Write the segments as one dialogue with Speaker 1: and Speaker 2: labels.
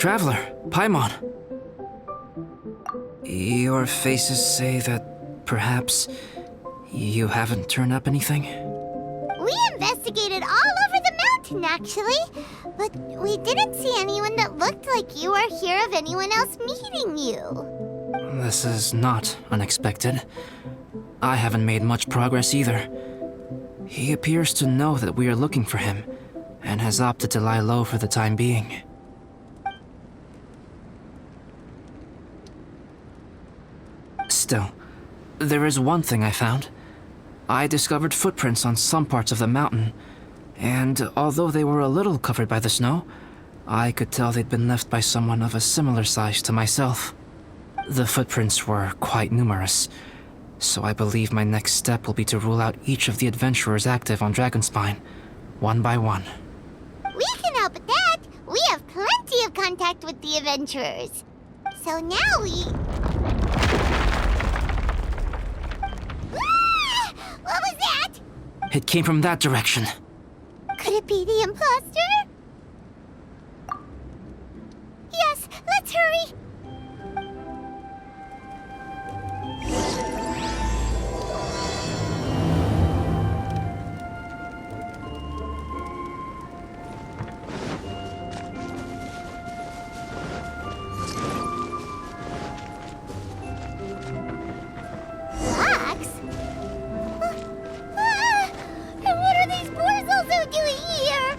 Speaker 1: Traveler, Paimon. Your faces say that perhaps you haven't turned up anything?
Speaker 2: We investigated all over the mountain, actually. But we didn't see anyone that looked like you or hear of anyone else meeting you.
Speaker 1: This is not unexpected. I haven't made much progress either. He appears to know that we are looking for him, and has opted to lie low for the time being. Still, there is one thing I found. I discovered footprints on some parts of the mountain, and although they were a little covered by the snow, I could tell they'd been left by someone of a similar size to myself. The footprints were quite numerous, so I believe my next step will be to rule out each of the adventurers active on Dragonspine, one by one.
Speaker 2: We can help with that. We have plenty of contact with the adventurers. So now we... Ah! What was that?
Speaker 1: It came from that direction.
Speaker 2: Could it be the imposter? Yes, let's hurry. Fox? And what are these boars also doing here?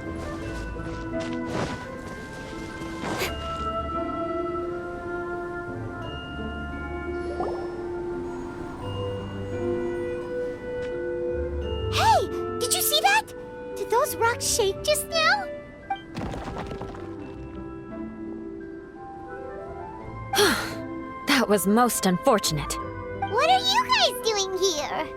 Speaker 2: Hey, did you see that? Did those rocks shake just now?
Speaker 3: That was most unfortunate.
Speaker 2: What are you guys doing here?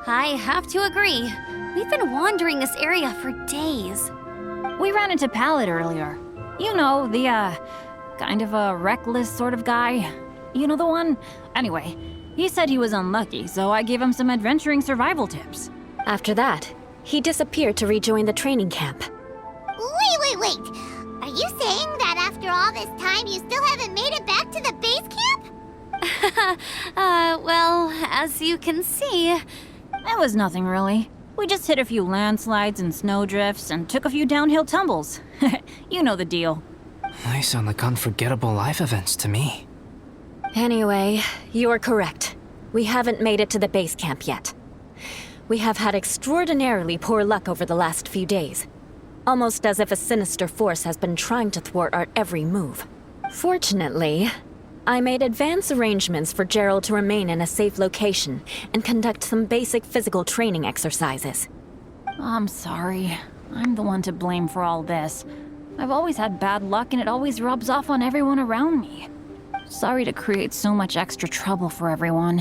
Speaker 4: I have to agree. We've been wandering this area for days.
Speaker 5: We ran into Pallet earlier. You know, the, kind of a reckless sort of guy. You know the one? Anyway, he said he was unlucky, so I gave him some adventuring survival tips.
Speaker 3: After that, he disappeared to rejoin the training camp.
Speaker 2: Wait. Are you saying that after all this time you still haven't made it back to the base camp?
Speaker 4: Well, as you can see...
Speaker 5: It was nothing really. We just hit a few landslides and snowdrifts and took a few downhill tumbles. You know the deal.
Speaker 1: They sound like unforgettable life events to me.
Speaker 3: Anyway, you're correct. We haven't made it to the base camp yet. We have had extraordinarily poor luck over the last few days. Almost as if a sinister force has been trying to thwart our every move. Fortunately, I made advance arrangements for Gerald to remain in a safe location and conduct some basic physical training exercises.
Speaker 5: I'm sorry. I'm the one to blame for all this. I've always had bad luck and it always rubs off on everyone around me. Sorry to create so much extra trouble for everyone.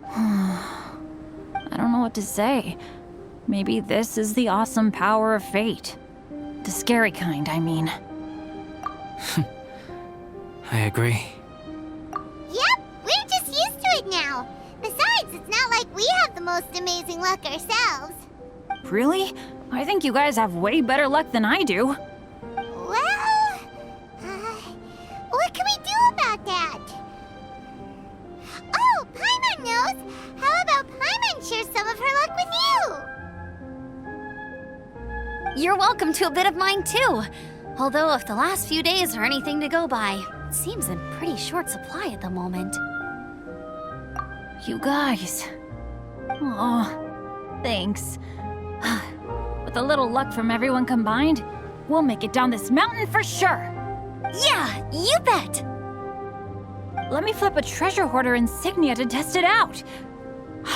Speaker 5: I don't know what to say. Maybe this is the awesome power of fate. The scary kind, I mean.
Speaker 1: I agree.
Speaker 2: Yep, we're just used to it now. Besides, it's not like we have the most amazing luck ourselves.
Speaker 5: Really? I think you guys have way better luck than I do.
Speaker 2: Well, what can we do about that? Oh, Paimon knows! How about Paimon share some of her luck with you?
Speaker 4: You're welcome to a bit of mine too. Although if the last few days are anything to go by, it seems in pretty short supply at the moment.
Speaker 5: You guys. Aw, thanks. With a little luck from everyone combined, we'll make it down this mountain for sure.
Speaker 4: Yeah, you bet!
Speaker 5: Let me flip a treasure hoarder insignia to test it out.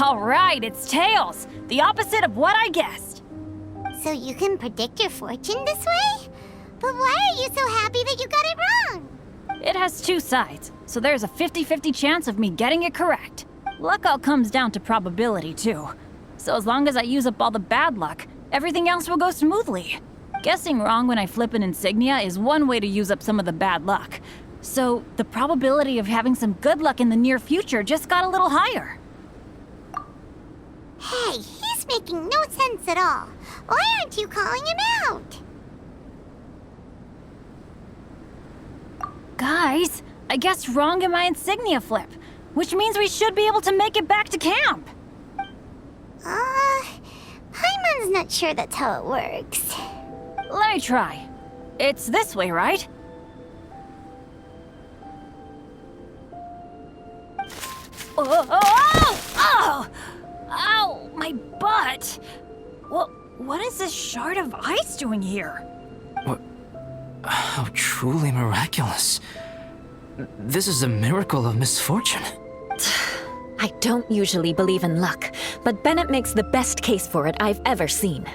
Speaker 5: All right, it's tails. The opposite of what I guessed.
Speaker 2: So you can predict your fortune this way? But why are you so happy that you got it wrong?
Speaker 5: It has two sides, so there's a 50-50 chance of me getting it correct. Luck all comes down to probability, too. So as long as I use up all the bad luck, everything else will go smoothly. Guessing wrong when I flip an insignia is one way to use up some of the bad luck. So the probability of having some good luck in the near future just got a little higher.
Speaker 2: Hey, he's That's making no sense at all. Why aren't you calling him out?
Speaker 5: Guys, I guess wrong in my insignia flip, which means we should be able to make it back to camp.
Speaker 2: Paimon's not sure that's how it works.
Speaker 5: Let me try. It's this way, right? Oh! Ow! My butt! What is this shard of ice doing here?
Speaker 1: What? How truly miraculous. This is a miracle of misfortune.
Speaker 3: I don't usually believe in luck, but Bennett makes the best case for it I've ever seen.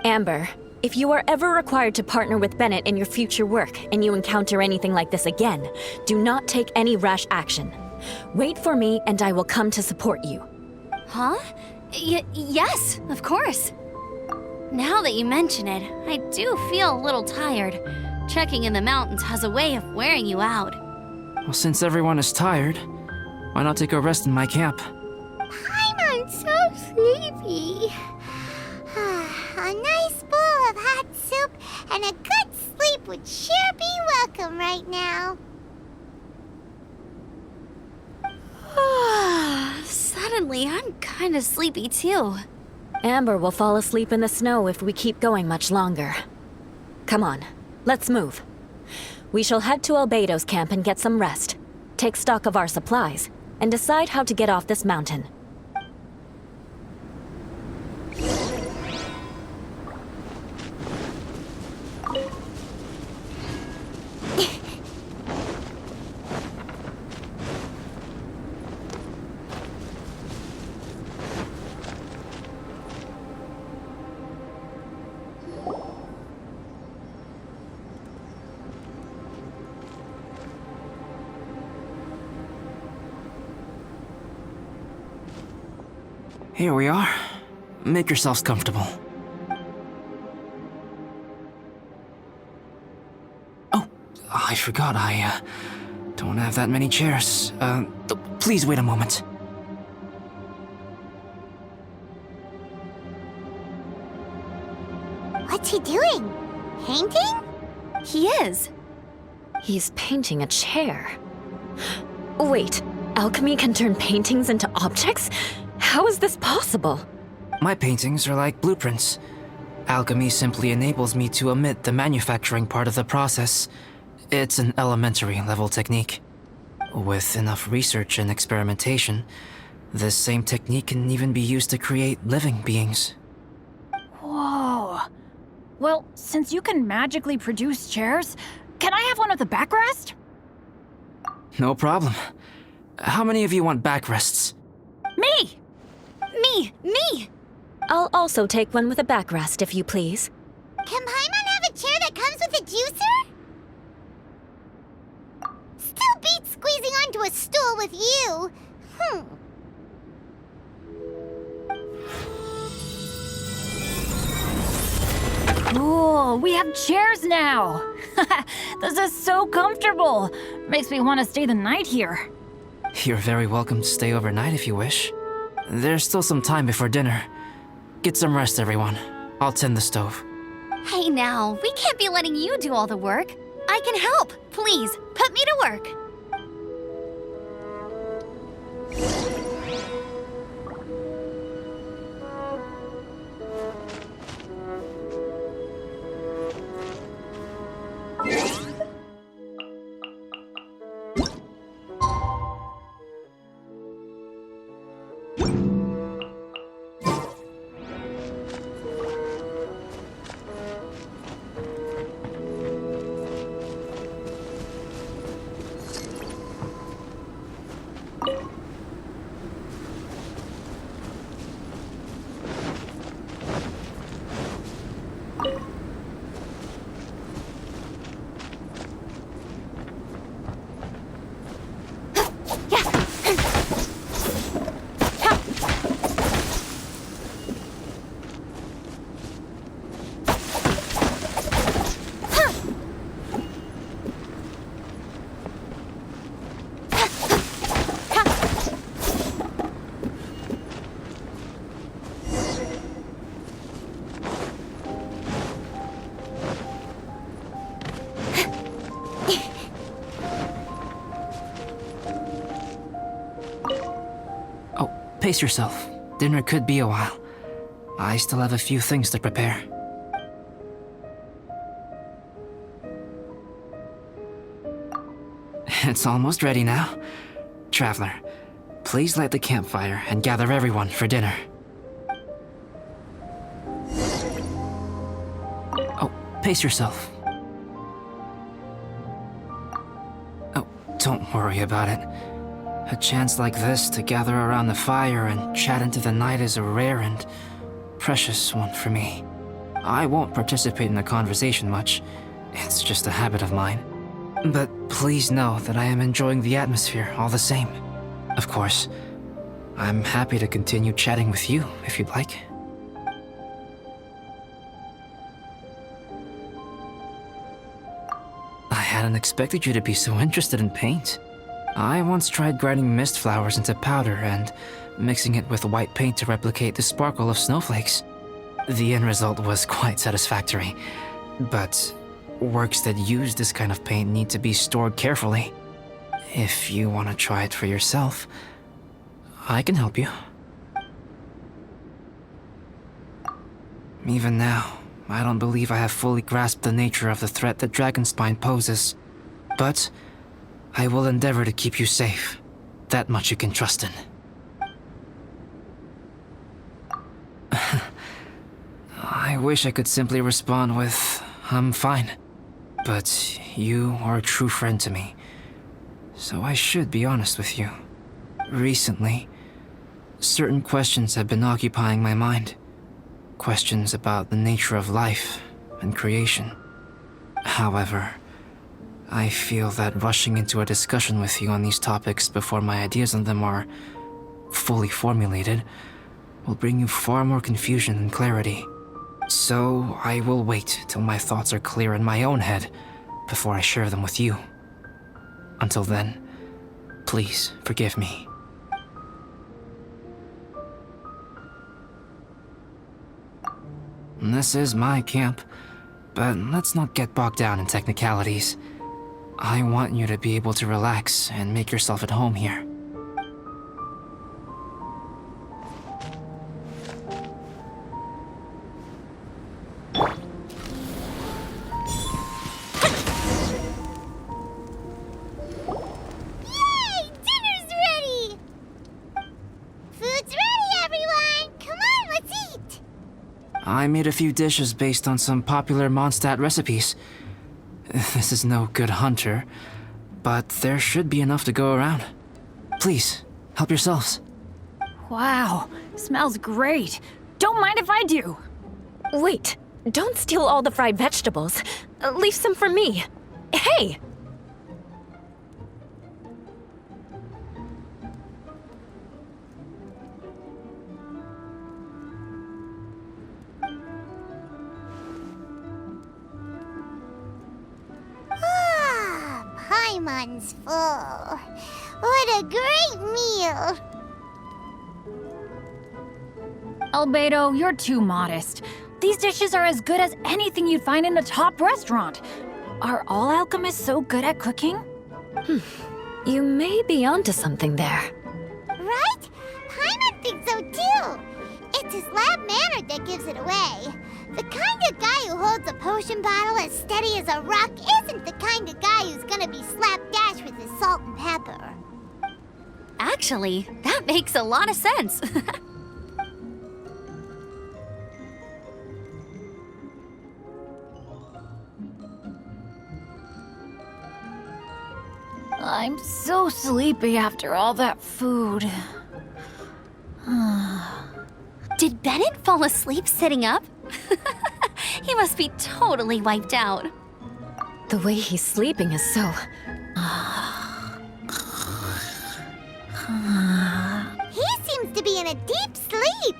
Speaker 3: Amber, if you are ever required to partner with Bennett in your future work and you encounter anything like this again, do not take any rash action. Wait for me and I will come to support you.
Speaker 4: Huh? Yes, of course. Now that you mention it, I do feel a little tired. Trekking in the mountains has a way of wearing you out.
Speaker 1: Well, since everyone is tired, why not take a rest in my camp?
Speaker 2: Paimon's so sleepy. A nice bowl of hot soup and a good sleep would sure be welcome right now.
Speaker 4: Suddenly, I'm kinda sleepy too.
Speaker 3: Amber will fall asleep in the snow if we keep going much longer. Come on, let's move. We shall head to Albedo's camp and get some rest, take stock of our supplies, and decide how to get off this mountain.
Speaker 1: Here we are. Make yourselves comfortable. Oh, I forgot I don't have that many chairs. Please wait a moment.
Speaker 2: What's he doing? Painting?
Speaker 4: He is.
Speaker 3: He's painting a chair. Wait, alchemy can turn paintings into objects? How is this possible?
Speaker 1: My paintings are like blueprints. Alchemy simply enables me to omit the manufacturing part of the process. It's an elementary level technique. With enough research and experimentation, this same technique can even be used to create living beings.
Speaker 5: Whoa. Well, since you can magically produce chairs, can I have one with a backrest?
Speaker 1: No problem. How many of you want backrests?
Speaker 5: Me!
Speaker 4: Me!
Speaker 3: I'll also take one with a backrest, if you please.
Speaker 2: Can Paimon have a chair that comes with a juicer? Still beats squeezing onto a stool with you.
Speaker 5: Cool, we have chairs now! This is so comfortable! Makes me want to stay the night here.
Speaker 1: You're very welcome to stay overnight if you wish. There's still some time before dinner. Get some rest, everyone. I'll tend the stove.
Speaker 4: Hey now, we can't be letting you do all the work. I can help. Please, put me to work.
Speaker 1: pace yourself. Dinner could be a while. I still have a few things to prepare. It's almost ready now. Traveler, please light the campfire and gather everyone for dinner. Oh, pace yourself. Oh, don't worry about it. A chance like this to gather around the fire and chat into the night is a rare and precious one for me. I won't participate in the conversation much. It's just a habit of mine. But please know that I am enjoying the atmosphere all the same. Of course, I'm happy to continue chatting with you if you'd like. I hadn't expected you to be so interested in paint. I once tried grinding mist flowers into powder and mixing it with white paint to replicate the sparkle of snowflakes. The end result was quite satisfactory, but works that use this kind of paint need to be stored carefully. If you want to try it for yourself, I can help you. Even now, I don't believe I have fully grasped the nature of the threat that Dragonspine poses, but I will endeavor to keep you safe. That much you can trust in. I wish I could simply respond with, I'm fine. But you are a true friend to me, so I should be honest with you. Recently, certain questions have been occupying my mind. Questions about the nature of life and creation. However, I feel that rushing into a discussion with you on these topics before my ideas on them are fully formulated will bring you far more confusion than clarity. So I will wait till my thoughts are clear in my own head before I share them with you. Until then, please forgive me. This is my camp, but let's not get bogged down in technicalities. I want you to be able to relax and make yourself at home here.
Speaker 2: Yay! Dinner's ready! Food's ready, everyone! Come on, let's eat!
Speaker 1: I made a few dishes based on some popular Mondstadt recipes. This is no good hunter, but there should be enough to go around. Please, help yourselves.
Speaker 5: Wow, smells great. Don't mind if I do.
Speaker 3: Wait, don't steal all the fried vegetables. Leave some for me. Hey!
Speaker 2: Ah, Paimon's full. What a great meal!
Speaker 5: Albedo, you're too modest. These dishes are as good as anything you'd find in a top restaurant. Are all alchemists so good at cooking?
Speaker 3: You may be onto something there.
Speaker 2: Right? Paimon thinks so too. It's his lab manner that gives it away. The kind of guy who holds a potion bottle as steady as a rock isn't the kind of guy who's gonna be slapdash with his salt and pepper.
Speaker 4: Actually, that makes a lot of sense.
Speaker 5: I'm so sleepy after all that food.
Speaker 4: Did Bennett fall asleep sitting up? He must be totally wiped out.
Speaker 3: The way he's sleeping is so...
Speaker 2: He seems to be in a deep sleep.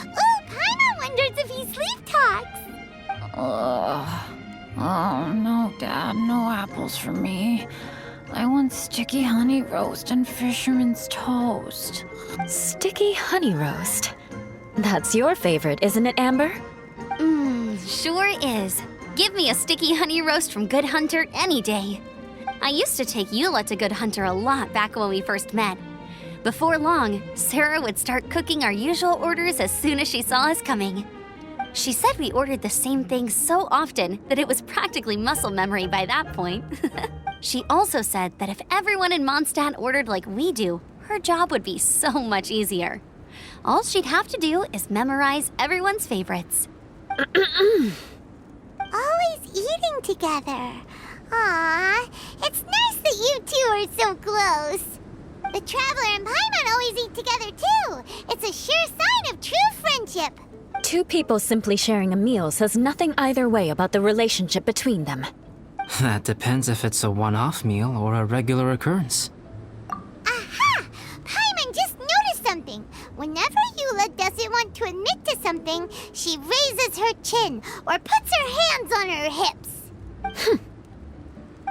Speaker 2: Ooh, Paimon wonders if he sleep talks.
Speaker 5: Oh, no, Dad, no apples for me. I want sticky honey roast and fisherman's toast.
Speaker 3: Sticky honey roast. That's your favorite, isn't it, Amber?
Speaker 4: Sure is. Give me a sticky honey roast from Good Hunter any day. I used to take Eula to Good Hunter a lot back when we first met. Before long, Sarah would start cooking our usual orders as soon as she saw us coming. She said we ordered the same thing so often that it was practically muscle memory by that point. She also said that if everyone in Mondstadt ordered like we do, her job would be so much easier. All she'd have to do is memorize everyone's favorites.
Speaker 2: Always eating together. Aww, it's nice that you two are so close. The Traveler and Paimon always eat together too. It's a sure sign of true friendship.
Speaker 3: Two people simply sharing a meal says nothing either way about the relationship between them.
Speaker 1: That depends if it's a one-off meal or a regular occurrence.
Speaker 2: Aha! Paimon just noticed something. Whenever Eula doesn't want to admit to something, she raises her chin or puts her hands on her hips.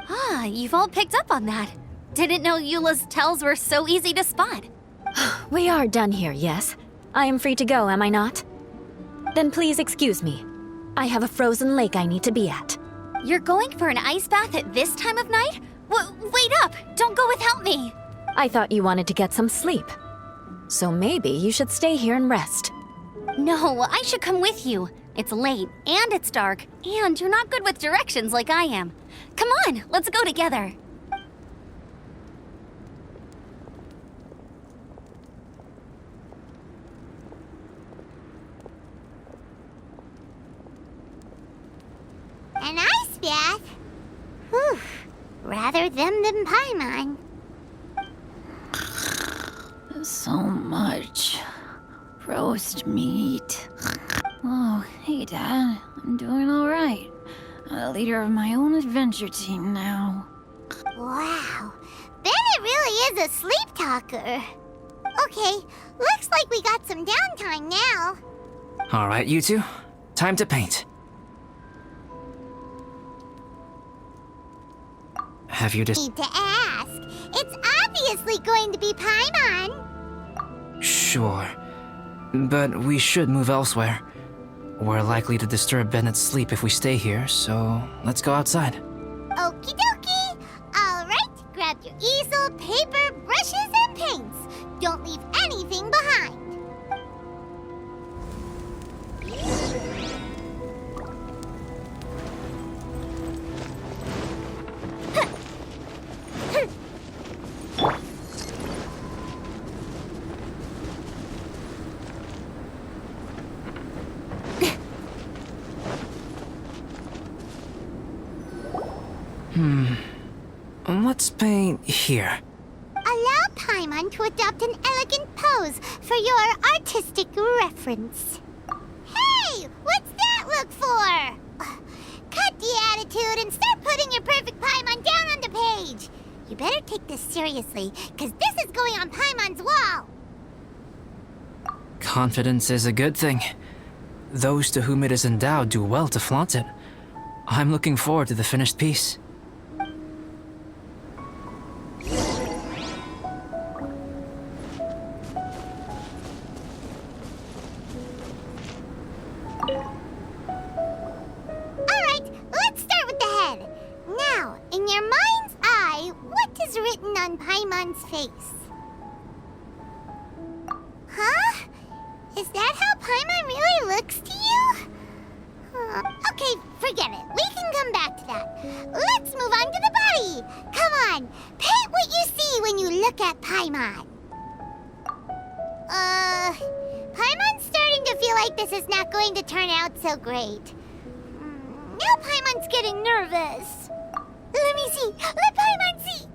Speaker 4: Ah, you've all picked up on that. Didn't know Eula's tells were so easy to spot.
Speaker 3: We are done here, yes? I am free to go, am I not? Then please excuse me. I have a frozen lake I need to be at.
Speaker 4: You're going for an ice bath at this time of night? Wait up! Don't go without me!
Speaker 3: I thought you wanted to get some sleep. So maybe you should stay here and rest.
Speaker 4: No, I should come with you. It's late, and it's dark, and you're not good with directions like I am. Come on, let's go together.
Speaker 2: An ice bath? Whew. Rather them than Paimon.
Speaker 5: So much roast meat. Oh, hey, Dad. I'm doing all right. I'm the leader of my own adventure team now.
Speaker 2: Wow. Bennett really is a sleep talker. Okay, looks like we got some downtime now.
Speaker 1: All right, you two. Time to paint. Have you
Speaker 2: Need to ask. It's obviously going to be Paimon.
Speaker 1: Sure. But we should move elsewhere. We're likely to disturb Bennett's sleep if we stay here, so let's go outside.
Speaker 2: Okie dokie. All right, grab your easel, paper, brushes, and paints. Don't leave anything behind.
Speaker 1: Let's paint here.
Speaker 2: Allow Paimon to adopt an elegant pose for your artistic reference. Hey, what's that look for? Cut the attitude and start putting your perfect Paimon down on the page. You better take this seriously, because this is going on Paimon's wall.
Speaker 1: Confidence is a good thing. Those to whom it is endowed do well to flaunt it. I'm looking forward to the finished piece.
Speaker 2: Alright, let's start with the head. Now, in your mind's eye, what is written on Paimon's face? Huh? Is that how Paimon really looks to you? Okay, forget it. We can come back to that. Let's move on to the body. Come on, paint what you see when you look at Paimon. Paimon's starting to feel like this is not going to turn out so great. Now Paimon's getting nervous. Let me see. Let Paimon see.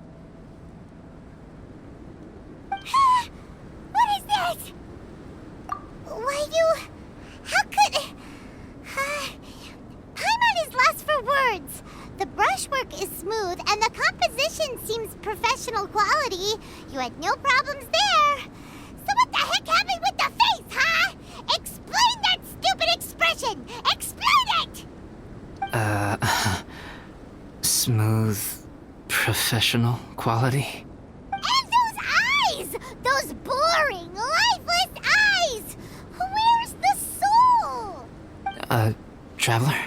Speaker 2: What is that? Why you... How could... Paimon is lost for words. The brushwork is smooth and the composition seems professional quality. You had no problems there. So what the heck happened with the face, huh? Explain that stupid expression! Explain it!
Speaker 1: Smooth, professional quality.
Speaker 2: And those eyes! Those boring, lifeless eyes! Where's the soul?
Speaker 1: Traveler?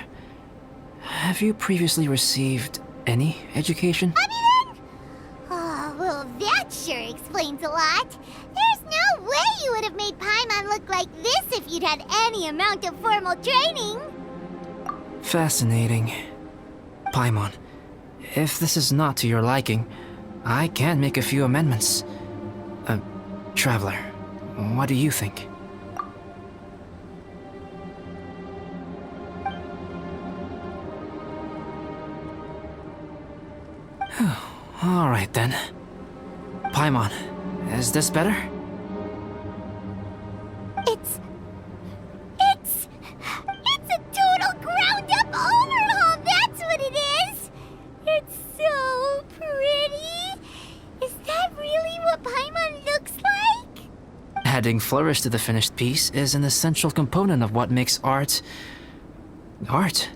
Speaker 1: Have you previously received any education?
Speaker 2: Oh, well, that sure explains a lot. made Paimon look like this if you'd had any amount of formal training.
Speaker 1: Fascinating. Paimon, if this is not to your liking, I can make a few amendments. Traveler, what do you think? Alright then. Paimon, is this better?
Speaker 2: It's a total ground-up overhaul, that's what it is! It's so pretty! Is that really what Paimon looks like?
Speaker 1: Adding flourish to the finished piece is an essential component of what makes art... art.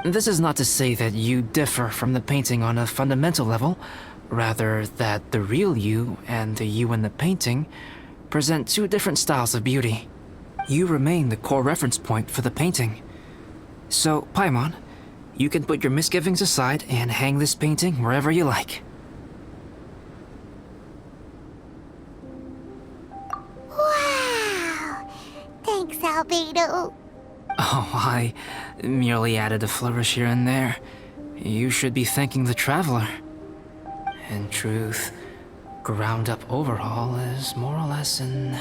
Speaker 1: This is not to say that you differ from the painting on a fundamental level, rather that the real you and the you in the painting present two different styles of beauty. You remain the core reference point for the painting. So, Paimon, you can put your misgivings aside and hang this painting wherever you like.
Speaker 2: Wow! Thanks, Albedo.
Speaker 1: Oh, I merely added a flourish here and there. You should be thanking the traveler. In truth, ground-up overhaul is more or less an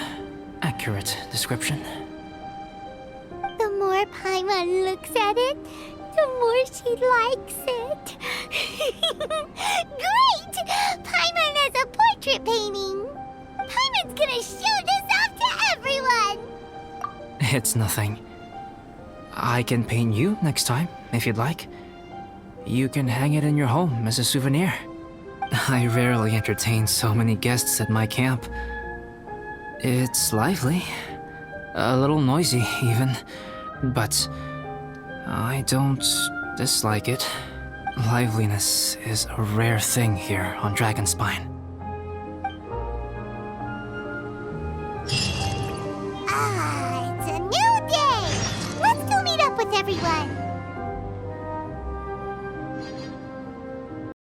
Speaker 1: accurate description.
Speaker 2: The more Paimon looks at it, the more she likes it. Great! Paimon has a portrait painting. Paimon's gonna show this off to everyone.
Speaker 1: It's nothing. I can paint you next time, if you'd like. You can hang it in your home as a souvenir. I rarely entertain so many guests at my camp. It's lively. A little noisy, even. But I don't dislike it. Liveliness is a rare thing here on Dragonspine.
Speaker 2: Ah, it's a new day. Let's go meet up with everyone.